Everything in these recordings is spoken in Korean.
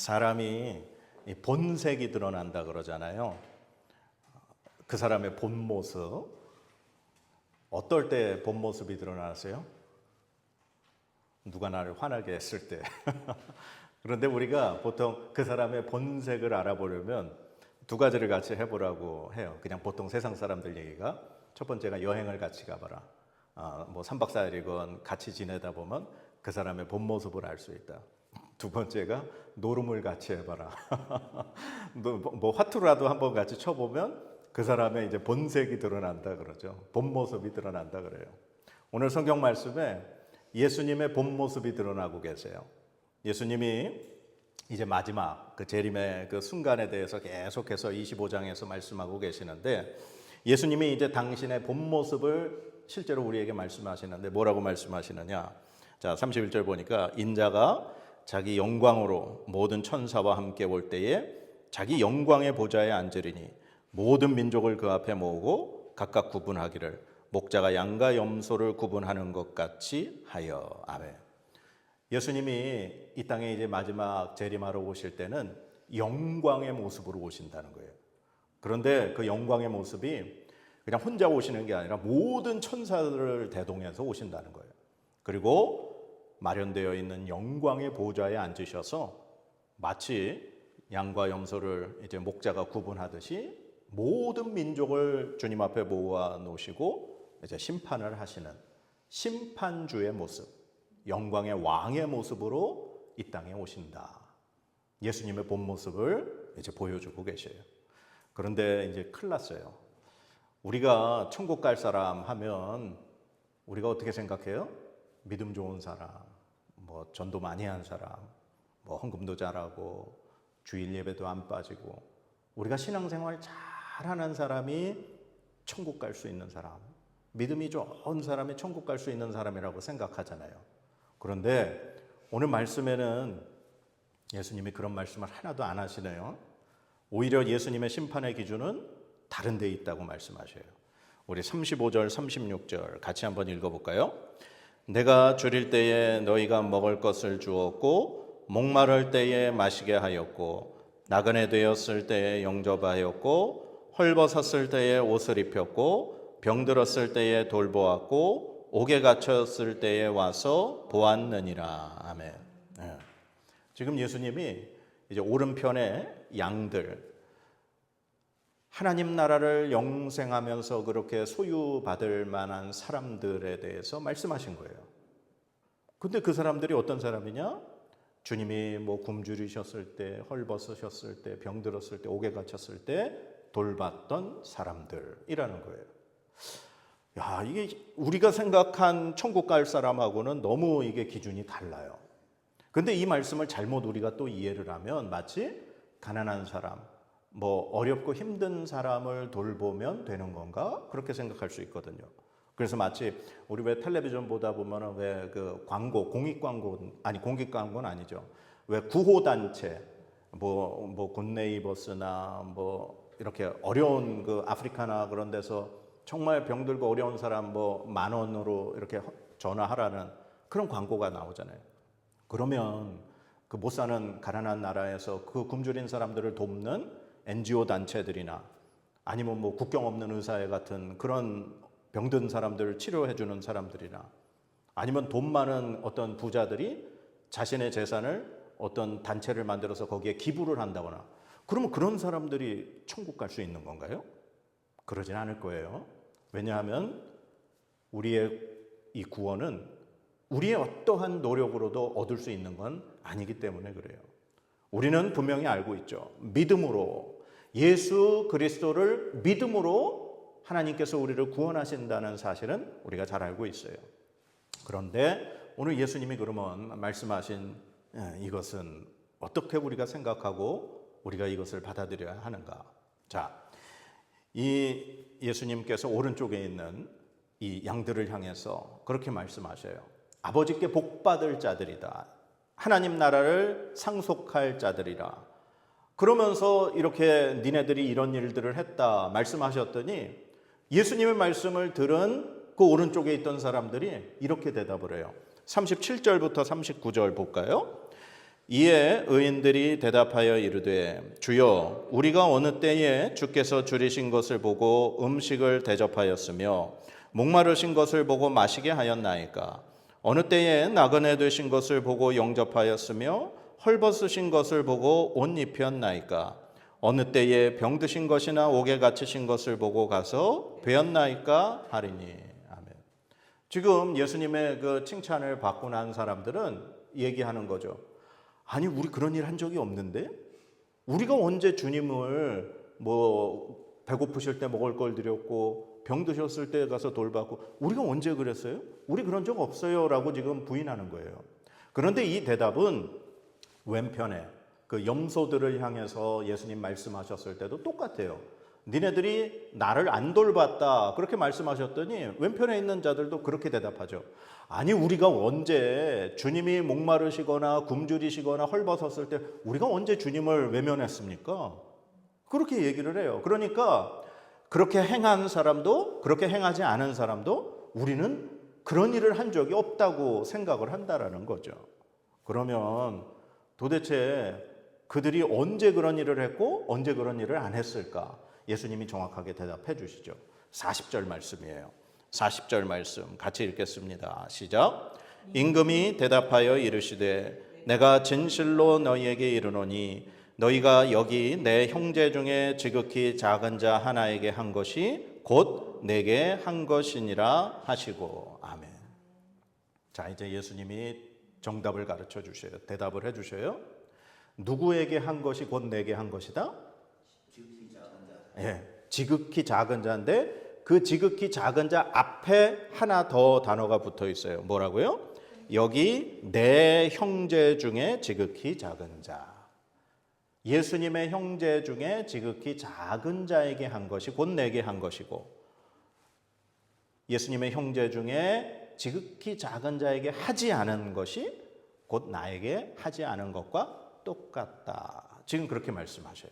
사람이 이 본색이 드러난다 그러잖아요. 그 사람의 본 모습, 어떨 때 본 모습이 드러나세요? 누가 나를 화나게 했을 때. 그런데 우리가 보통 그 사람의 본색을 알아보려면 두 가지를 같이 해보라고 해요. 그냥 보통 세상 사람들 얘기가, 첫 번째가 여행을 같이 가봐라. 뭐 3박 4일이건 같이 지내다 보면 그 사람의 본 모습을 알 수 있다. 두 번째가 노름을 같이 해봐라. 뭐 화투라도 한번 같이 쳐보면 그 사람의 이제 본색이 드러난다 그러죠. 본 모습이 드러난다 그래요. 오늘 성경 말씀에 예수님의 본 모습이 드러나고 계세요. 예수님이 이제 마지막 그 재림의 그 순간에 대해서 계속해서 25장에서 말씀하고 계시는데, 예수님이 이제 당신의 본 모습을 실제로 우리에게 말씀하시는데 뭐라고 말씀하시느냐? 자, 31절 보니까 인자가 자기 영광으로 모든 천사와 함께 올 때에 자기 영광의 보좌에 앉으리니 모든 민족을 그 앞에 모으고 각각 구분하기를 목자가 양과 염소를 구분하는 것 같이 하여. 아멘. 예수님이 이 땅에 이제 마지막 재림하러 오실 때는 영광의 모습으로 오신다는 거예요. 그런데 그 영광의 모습이 그냥 혼자 오시는 게 아니라 모든 천사들을 대동해서 오신다는 거예요. 그리고 마련되어 있는 영광의 보좌에 앉으셔서 마치 양과 염소를 이제 목자가 구분하듯이 모든 민족을 주님 앞에 모아 놓으시고 이제 심판을 하시는 심판주의 모습, 영광의 왕의 모습으로 이 땅에 오신다. 예수님의 본 모습을 이제 보여주고 계셔요. 그런데 이제 큰일 났어요. 우리가 천국 갈 사람 하면 우리가 어떻게 생각해요? 믿음 좋은 사람, 뭐 전도 많이 한 사람, 뭐 헌금도 잘하고 주일 예배도 안 빠지고, 우리가 신앙생활 잘하는 사람이 천국 갈 수 있는 사람, 믿음이 좋은 사람이 천국 갈 수 있는 사람이라고 생각하잖아요. 그런데 오늘 말씀에는 예수님이 그런 말씀을 하나도 안 하시네요. 오히려 예수님의 심판의 기준은 다른 데 있다고 말씀하셔요. 우리 35절, 36절 같이 한번 읽어볼까요? 내가 줄일 때에 너희가 먹을 것을 주었고 목마를 때에 마시게 하였고 나그네 되었을 때에 영접하였고 헐벗었을 때에 옷을 입혔고 병들었을 때에 돌보았고 옥에 갇혔을 때에 와서 보았느니라. 아멘. 네. 지금 예수님이 이제 오른편에 양들, 하나님 나라를 영생하면서 그렇게 소유받을 만한 사람들에 대해서 말씀하신 거예요. 근데 그 사람들이 어떤 사람이냐? 주님이 뭐 굶주리셨을 때, 헐벗으셨을 때, 병들었을 때, 옥에 갇혔을 때 돌봤던 사람들이라는 거예요. 야, 이게 우리가 생각한 천국 갈 사람하고는 너무 이게 기준이 달라요. 근데 이 말씀을 잘못 우리가 또 이해를 하면 마치 가난한 사람, 뭐 어렵고 힘든 사람을 돌보면 되는 건가? 그렇게 생각할 수 있거든요. 그래서 마치 우리 왜 텔레비전 보다 보면은 왜 그 광고, 공익 광고는 아니죠. 왜 구호 단체, 뭐 굿네이버스나 뭐 이렇게 어려운 그 아프리카나 그런 데서 정말 병들고 어려운 사람 뭐 10,000원으로 이렇게 전화하라는 그런 광고가 나오잖아요. 그러면 그 못 사는 가난한 나라에서 그 굶주린 사람들을 돕는 NGO 단체들이나 아니면 뭐 국경 없는 의사회 같은 그런 병든 사람들을 치료해 주는 사람들이나 아니면 돈 많은 어떤 부자들이 자신의 재산을 어떤 단체를 만들어서 거기에 기부를 한다거나, 그러면 그런 사람들이 천국 갈 수 있는 건가요? 그러진 않을 거예요. 왜냐하면 우리의 이 구원은 우리의 어떠한 노력으로도 얻을 수 있는 건 아니기 때문에 그래요. 우리는 분명히 알고 있죠. 믿음으로, 예수 그리스도를 믿음으로 하나님께서 우리를 구원하신다는 사실은 우리가 잘 알고 있어요. 그런데 오늘 예수님이 그러면 말씀하신 이것은 어떻게 우리가 생각하고 우리가 이것을 받아들여야 하는가? 자, 이 예수님께서 오른쪽에 있는 이 양들을 향해서 그렇게 말씀하셔요. 아버지께 복받을 자들이다. 하나님 나라를 상속할 자들이라. 그러면서 이렇게 니네들이 이런 일들을 했다 말씀하셨더니 예수님의 말씀을 들은 그 오른쪽에 있던 사람들이 이렇게 대답을 해요. 37절부터 39절 볼까요? 이에 의인들이 대답하여 이르되 주여 우리가 어느 때에 주께서 줄이신 것을 보고 음식을 대접하였으며 목마르신 것을 보고 마시게 하였나이까? 어느 때에 나그네 되신 것을 보고 영접하였으며 헐벗으신 것을 보고 옷 입혔나이까? 어느 때에 병드신 것이나 옥에 갇히신 것을 보고 가서 배웠나이까? 하리니. 아멘. 지금 예수님의 그 칭찬을 받고 난 사람들은 얘기하는 거죠. 아니, 우리 그런 일 한 적이 없는데? 우리가 언제 주님을 배고프실 때 먹을 걸 드렸고 병 드셨을 때 가서 돌봤고 우리가 언제 그랬어요? 우리 그런 적 없어요 라고 지금 부인하는 거예요. 그런데 이 대답은 왼편에 그 염소들을 향해서 예수님 말씀하셨을 때도 똑같아요. 니네들이 나를 안 돌봤다 그렇게 말씀하셨더니 왼편에 있는 자들도 그렇게 대답하죠. 아니, 우리가 언제 주님이 목마르시거나 굶주리시거나 헐벗었을 때 우리가 언제 주님을 외면했습니까? 그렇게 얘기를 해요. 그러니까 그렇게 행한 사람도 그렇게 행하지 않은 사람도 우리는 그런 일을 한 적이 없다고 생각을 한다라는 거죠. 그러면 도대체 그들이 언제 그런 일을 했고 언제 그런 일을 안 했을까? 예수님이 정확하게 대답해 주시죠. 40절 말씀이에요. 40절 말씀 같이 읽겠습니다. 시작. 임금이 대답하여 이르시되 내가 진실로 너희에게 이르노니 너희가 여기 내 형제 중에 지극히 작은 자 하나에게 한 것이 곧 내게 한 것이니라 하시고. 아멘. 자, 이제 예수님이 정답을 가르쳐 주셔요. 대답을 해 주셔요. 누구에게 한 것이 곧 내게 한 것이다? 지극히 작은 자. 예, 지극히 작은 자인데 그 지극히 작은 자 앞에 하나 더 단어가 붙어 있어요. 뭐라고요? 여기 내 형제 중에 지극히 작은 자. 예수님의 형제 중에 지극히 작은 자에게 한 것이 곧 내게 한 것이고, 예수님의 형제 중에 지극히 작은 자에게 하지 않은 것이 곧 나에게 하지 않은 것과 똑같다. 지금 그렇게 말씀하셔요.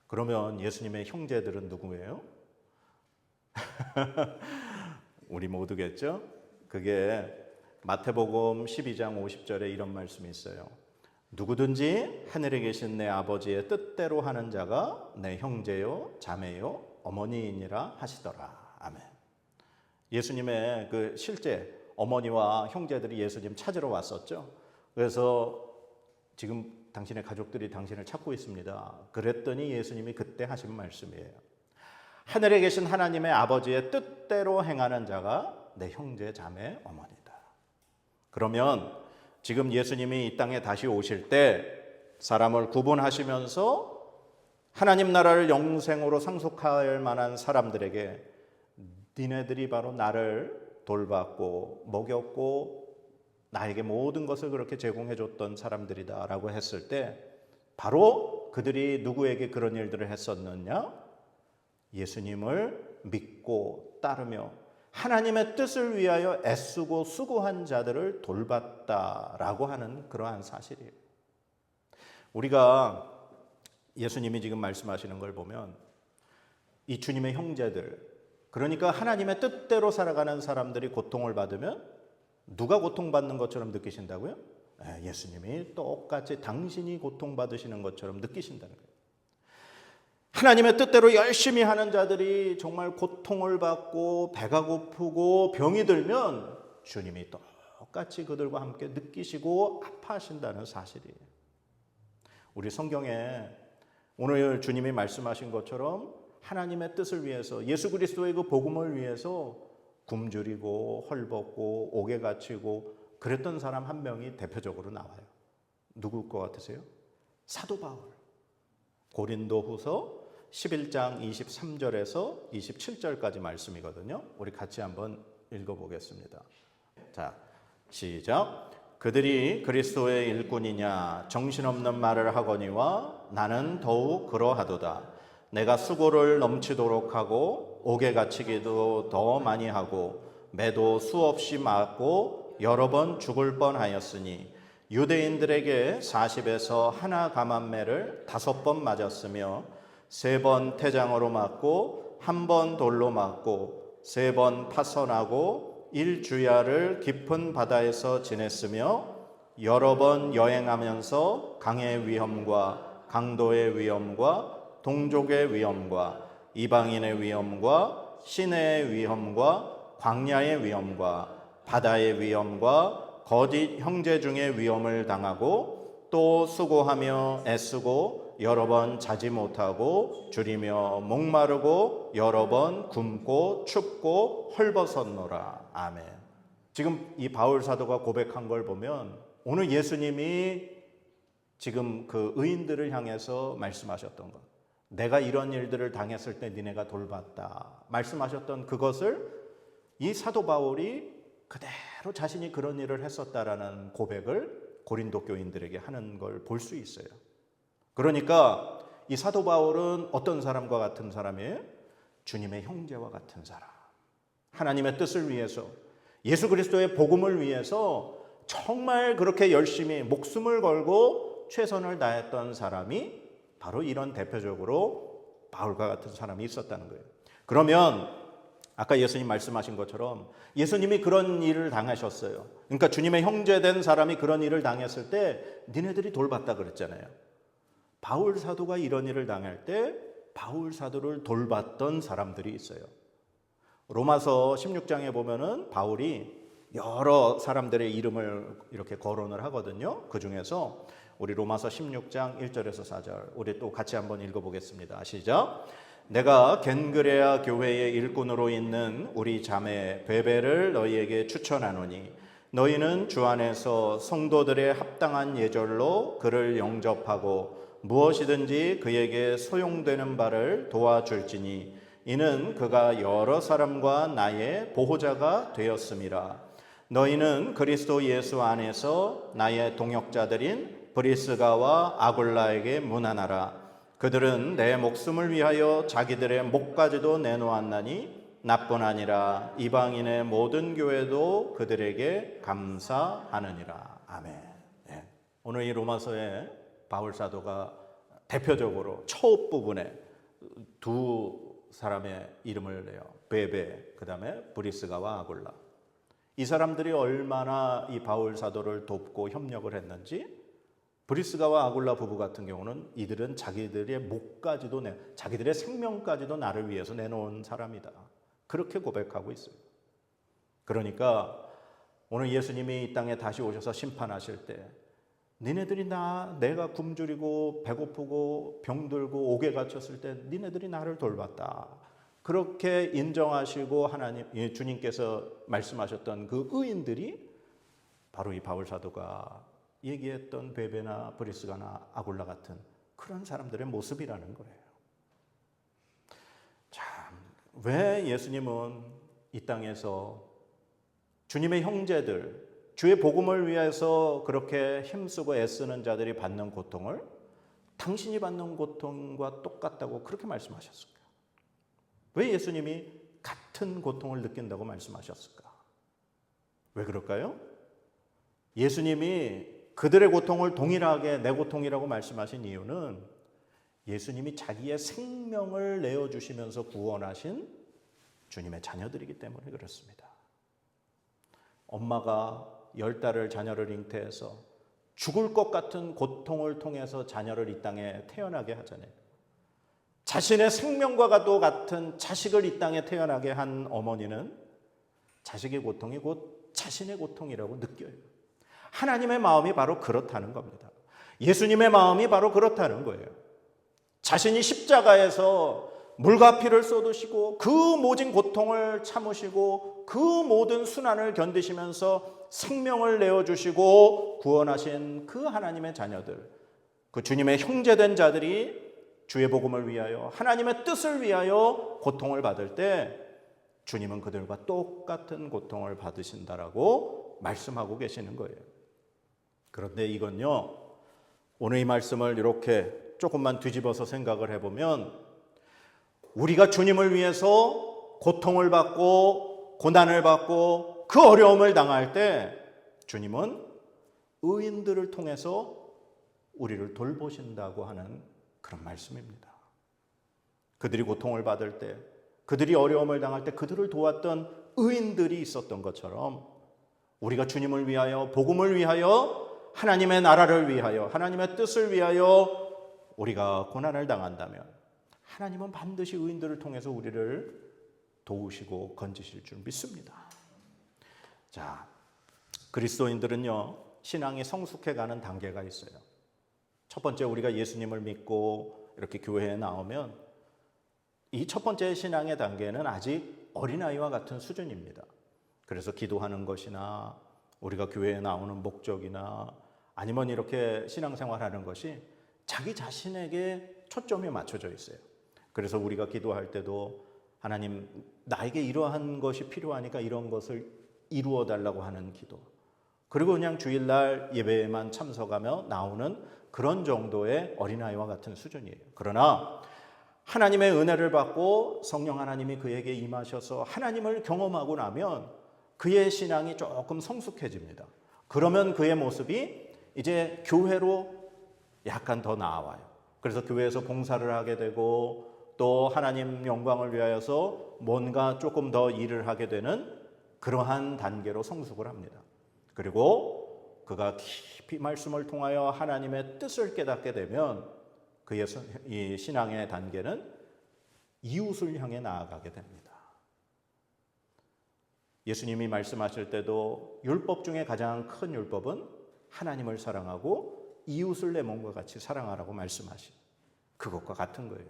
그러면 예수님의 형제들은 누구예요? 우리 모두겠죠? 그게 마태복음 12장 50절에 이런 말씀이 있어요. 누구든지 하늘에 계신 내 아버지의 뜻대로 하는 자가 내 형제요 자매요 어머니이니라 하시더라. 아멘. 예수님의 그 실제 어머니와 형제들이 예수님 찾으러 왔었죠. 그래서 지금 당신의 가족들이 당신을 찾고 있습니다. 그랬더니 예수님이 그때 하신 말씀이에요. 하늘에 계신 하나님의 아버지의 뜻대로 행하는 자가 내 형제 자매 어머니다. 그러면 지금 예수님이 이 땅에 다시 오실 때 사람을 구분하시면서 하나님 나라를 영생으로 상속할 만한 사람들에게 니네들이 바로 나를 돌봤고 먹였고 나에게 모든 것을 그렇게 제공해 줬던 사람들이다 라고 했을 때 바로 그들이 누구에게 그런 일들을 했었느냐? 예수님을 믿고 따르며 하나님의 뜻을 위하여 애쓰고 수고한 자들을 돌봤다라고 하는 그러한 사실이에요. 우리가 예수님이 지금 말씀하시는 걸 보면 이 주님의 형제들, 그러니까 하나님의 뜻대로 살아가는 사람들이 고통을 받으면 누가 고통받는 것처럼 느끼신다고요? 예수님이 똑같이 당신이 고통받으시는 것처럼 느끼신다는 거예요. 하나님의 뜻대로 열심히 하는 자들이 정말 고통을 받고 배가 고프고 병이 들면 주님이 똑같이 그들과 함께 느끼시고 아파하신다는 사실이에요. 우리 성경에 오늘 주님이 말씀하신 것처럼 하나님의 뜻을 위해서 예수 그리스도의 그 복음을 위해서 굶주리고 헐벗고 옥에 갇히고 그랬던 사람 한 명이 대표적으로 나와요. 누구일 것 같으세요? 사도 바울. 고린도후서 11장 23절에서 27절까지 말씀이거든요. 우리 같이 한번 읽어보겠습니다. 자, 시작. 그들이 그리스도의 일꾼이냐 정신없는 말을 하거니와 나는 더욱 그러하도다. 내가 수고를 넘치도록 하고 옥에 갇히기도 더 많이 하고 매도 수없이 맞고 여러 번 죽을 뻔하였으니 유대인들에게 40에서 하나 감한매를 5번 맞았으며 3번 태장으로 맞고 1번 돌로 맞고 3번 파선하고 1주야를 깊은 바다에서 지냈으며 여러 번 여행하면서 강의 위험과 강도의 위험과 동족의 위험과 이방인의 위험과 시내의 위험과 광야의 위험과 바다의 위험과 거짓 형제 중의 위험을 당하고 또 수고하며 애쓰고 여러 번 자지 못하고 줄이며 목마르고 여러 번 굶고 춥고 헐벗었노라. 아멘. 지금 이 바울 사도가 고백한 걸 보면 오늘 예수님이 지금 그 의인들을 향해서 말씀하셨던 것, 내가 이런 일들을 당했을 때 니네가 돌봤다 말씀하셨던 그것을 이 사도 바울이 그대로 자신이 그런 일을 했었다라는 고백을 고린도 교인들에게 하는 걸 볼 수 있어요. 그러니까 이 사도 바울은 어떤 사람과 같은 사람이에요? 주님의 형제와 같은 사람. 하나님의 뜻을 위해서, 예수 그리스도의 복음을 위해서 정말 그렇게 열심히 목숨을 걸고 최선을 다했던 사람이 바로 이런 대표적으로 바울과 같은 사람이 있었다는 거예요. 그러면 아까 예수님 말씀하신 것처럼 예수님이 그런 일을 당하셨어요. 그러니까 주님의 형제된 사람이 그런 일을 당했을 때 니네들이 돌봤다 그랬잖아요. 바울 사도가 이런 일을 당할 때 바울 사도를 돌봤던 사람들이 있어요. 로마서 16장에 보면은 바울이 여러 사람들의 이름을 이렇게 거론을 하거든요. 그 중에서 우리 로마서 16장 1절에서 4절 우리 또 같이 한번 읽어보겠습니다. 시작. 내가 겐그레아 교회의 일꾼으로 있는 우리 자매 베베를 너희에게 추천하노니 너희는 주 안에서 성도들의 합당한 예절로 그를 영접하고 무엇이든지 그에게 소용되는 바를 도와줄지니 이는 그가 여러 사람과 나의 보호자가 되었음이라. 너희는 그리스도 예수 안에서 나의 동역자들인 브리스가와 아굴라에게 문안하라. 그들은 내 목숨을 위하여 자기들의 목까지도 내놓았나니 나뿐 아니라 이방인의 모든 교회도 그들에게 감사하느니라. 아멘. 네. 오늘 이 로마서에 바울 사도가 대표적으로 첫 부분에 두 사람의 이름을 내요. 베베, 그 다음에 브리스가와 아굴라. 이 사람들이 얼마나 이 바울 사도를 돕고 협력을 했는지, 브리스가와 아굴라 부부 같은 경우는 이들은 자기들의 목까지도 자기들의 생명까지도 나를 위해서 내놓은 사람이다. 그렇게 고백하고 있어요. 그러니까 오늘 예수님이 이 땅에 다시 오셔서 심판하실 때 니네들이 내가 굶주리고 배고프고 병들고 옥에 갇혔을 때 니네들이 나를 돌봤다. 그렇게 인정하시고 하나님 주님께서 말씀하셨던 그 의인들이 바로 이 바울 사도가 얘기했던 베베나 브리스가나 아굴라 같은 그런 사람들의 모습이라는 거예요. 참, 왜 예수님은 이 땅에서 주님의 형제들, 주의 복음을 위해서 그렇게 힘쓰고 애쓰는 자들이 받는 고통을 당신이 받는 고통과 똑같다고 그렇게 말씀하셨을까? 왜 예수님이 같은 고통을 느낀다고 말씀하셨을까? 왜 그럴까요? 예수님이 그들의 고통을 동일하게 내 고통이라고 말씀하신 이유는 예수님이 자기의 생명을 내어주시면서 구원하신 주님의 자녀들이기 때문에 그렇습니다. 엄마가 10달을 자녀를 잉태해서 죽을 것 같은 고통을 통해서 자녀를 이 땅에 태어나게 하잖아요. 자신의 생명과도 같은 자식을 이 땅에 태어나게 한 어머니는 자식의 고통이 곧 자신의 고통이라고 느껴요. 하나님의 마음이 바로 그렇다는 겁니다. 예수님의 마음이 바로 그렇다는 거예요. 자신이 십자가에서 물과 피를 쏟으시고 그 모진 고통을 참으시고 그 모든 순환을 견디시면서 생명을 내어주시고 구원하신 그 하나님의 자녀들, 그 주님의 형제된 자들이 주의 복음을 위하여 하나님의 뜻을 위하여 고통을 받을 때 주님은 그들과 똑같은 고통을 받으신다라고 말씀하고 계시는 거예요. 그런데 이건요, 오늘 이 말씀을 이렇게 조금만 뒤집어서 생각을 해보면 우리가 주님을 위해서 고통을 받고 고난을 받고 그 어려움을 당할 때 주님은 의인들을 통해서 우리를 돌보신다고 하는 그런 말씀입니다. 그들이 고통을 받을 때, 그들이 어려움을 당할 때 그들을 도왔던 의인들이 있었던 것처럼 우리가 주님을 위하여 복음을 위하여 하나님의 나라를 위하여, 하나님의 뜻을 위하여 우리가 고난을 당한다면 하나님은 반드시 의인들을 통해서 우리를 도우시고 건지실 줄 믿습니다. 자, 그리스도인들은요, 신앙이 성숙해가는 단계가 있어요. 첫 번째, 우리가 예수님을 믿고 이렇게 교회에 나오면 이 첫 번째 신앙의 단계는 아직 어린아이와 같은 수준입니다. 그래서 기도하는 것이나 우리가 교회에 나오는 목적이나 아니면 이렇게 신앙생활하는 것이 자기 자신에게 초점이 맞춰져 있어요. 그래서 우리가 기도할 때도 하나님, 나에게 이러한 것이 필요하니까 이런 것을 이루어 달라고 하는 기도, 그리고 그냥 주일날 예배에만 참석하며 나오는 그런 정도의 어린아이와 같은 수준이에요. 그러나 하나님의 은혜를 받고 성령 하나님이 그에게 임하셔서 하나님을 경험하고 나면 그의 신앙이 조금 성숙해집니다. 그러면 그의 모습이 이제 교회로 약간 더 나아와요. 그래서 교회에서 봉사를 하게 되고 또 하나님 영광을 위하여서 뭔가 조금 더 일을 하게 되는 그러한 단계로 성숙을 합니다. 그리고 그가 깊이 말씀을 통하여 하나님의 뜻을 깨닫게 되면 그의 이 신앙의 단계는 이웃을 향해 나아가게 됩니다. 예수님이 말씀하실 때도 율법 중에 가장 큰 율법은 하나님을 사랑하고 이웃을 내 몸과 같이 사랑하라고 말씀하신 그것과 같은 거예요.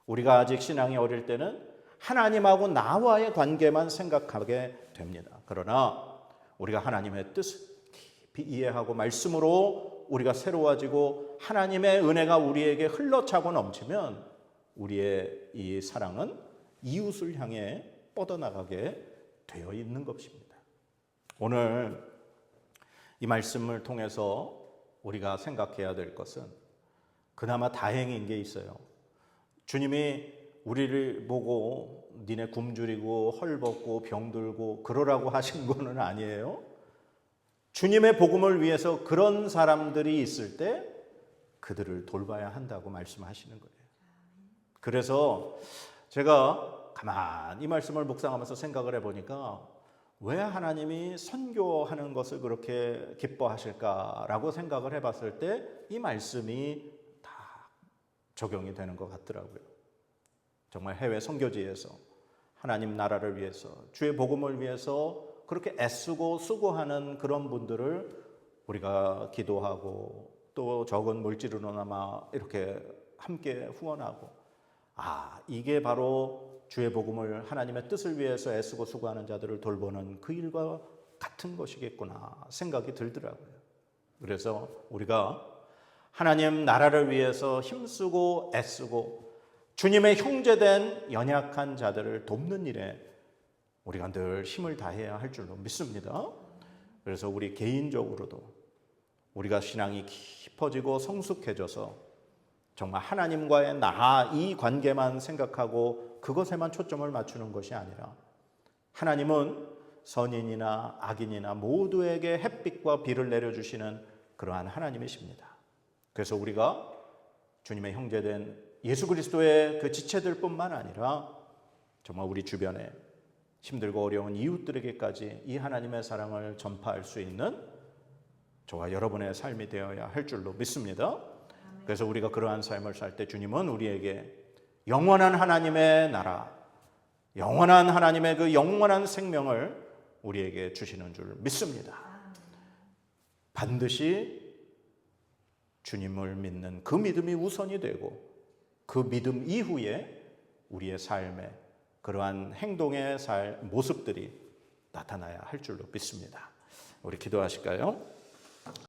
우리가 아직 신앙이 어릴 때는 하나님하고 나와의 관계만 생각하게 됩니다. 그러나 우리가 하나님의 뜻을 깊이 이해하고 말씀으로 우리가 새로워지고 하나님의 은혜가 우리에게 흘러차고 넘치면 우리의 이 사랑은 이웃을 향해 뻗어나가게 되어 있는 것입니다. 오늘 이 말씀을 통해서 우리가 생각해야 될 것은 그나마 다행인 게 있어요. 주님이 우리를 보고 니네 굶주리고 헐벗고 병들고 그러라고 하신 거는 아니에요. 주님의 복음을 위해서 그런 사람들이 있을 때 그들을 돌봐야 한다고 말씀하시는 거예요. 그래서 제가 가만히 이 말씀을 묵상하면서 생각을 해보니까 왜 하나님이 선교하는 것을 그렇게 기뻐하실까라고 생각을 해봤을 때 이 말씀이 다 적용이 되는 것 같더라고요. 정말 해외 선교지에서 하나님 나라를 위해서 주의 복음을 위해서 그렇게 애쓰고 수고하는 그런 분들을 우리가 기도하고 또 적은 물질로나마 이렇게 함께 후원하고, 이게 바로 주의 복음을 하나님의 뜻을 위해서 애쓰고 수고하는 자들을 돌보는 그 일과 같은 것이겠구나 생각이 들더라고요. 그래서 우리가 하나님 나라를 위해서 힘쓰고 애쓰고 주님의 형제된 연약한 자들을 돕는 일에 우리가 늘 힘을 다해야 할 줄로 믿습니다. 그래서 우리 개인적으로도 우리가 신앙이 깊어지고 성숙해져서 정말 하나님과의 이 관계만 생각하고 그것에만 초점을 맞추는 것이 아니라 하나님은 선인이나 악인이나 모두에게 햇빛과 비를 내려주시는 그러한 하나님이십니다. 그래서 우리가 주님의 형제된 예수 그리스도의 그 지체들뿐만 아니라 정말 우리 주변에 힘들고 어려운 이웃들에게까지 이 하나님의 사랑을 전파할 수 있는 저와 여러분의 삶이 되어야 할 줄로 믿습니다. 그래서 우리가 그러한 삶을 살 때 주님은 우리에게 영원한 하나님의 나라, 영원한 하나님의 그 영원한 생명을 우리에게 주시는 줄 믿습니다. 반드시 주님을 믿는 그 믿음이 우선이 되고 그 믿음 이후에 우리의 삶에 그러한 행동의 모습들이 나타나야 할 줄로 믿습니다. 우리 기도하실까요?